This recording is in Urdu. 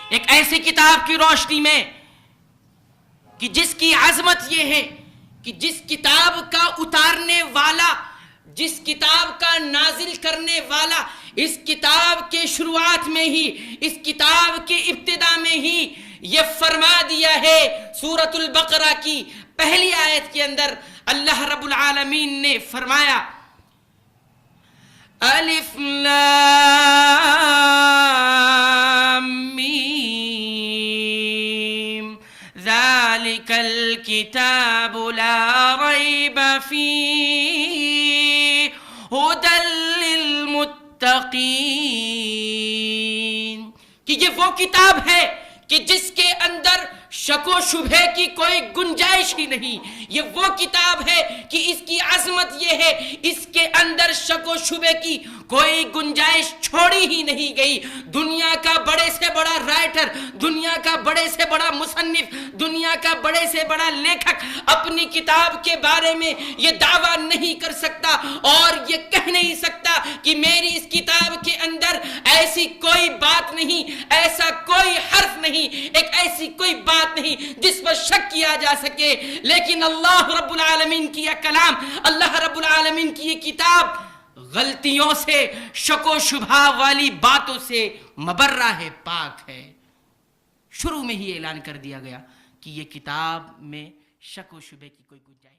ایک ایسی کتاب کی روشنی میں کہ جس کی عظمت یہ ہے کہ جس کتاب کا اتارنے والا، جس کتاب کا نازل کرنے والا اس کتاب کے شروعات میں ہی، اس کتاب کے ابتدا میں ہی یہ فرما دیا ہے، سورۃ البقرہ کی پہلی آیت کے اندر اللہ رب العالمین نے فرمایا الف لام میم ذالک الکتاب لا ریب فیہ ھدی للمتقین، کہ یہ وہ کتاب ہے کہ جس کے اندر شک و شبہ کی کوئی گنجائش ہی نہیں، یہ وہ کتاب ہے کہ اس کی عظمت یہ ہے اس کے اندر شک و شبہ کی کوئی گنجائش چھوڑی ہی نہیں گئی۔ دنیا کا بڑے سے بڑا رائٹر، دنیا کا بڑے سے بڑا مصنف، دنیا کا بڑے سے بڑا لیکھک اپنی کتاب کے بارے میں یہ دعویٰ نہیں کر سکتا اور یہ کہہ نہیں سکتا کہ میری اس کتاب کے اندر ایسی کوئی بات نہیں، ایسا کوئی حرف نہیں، ایک ایسی کوئی بات نہیں جس پر شک کیا جا سکے۔ لیکن اللہ رب العالمین کی یہ کلام، اللہ رب العالمین کی یہ کتاب غلطیوں سے، شک و شبہ والی باتوں سے مبرہ ہے، پاک ہے۔ شروع میں ہی اعلان کر دیا گیا کہ یہ کتاب میں شک و شبہ کی کوئی گنجائش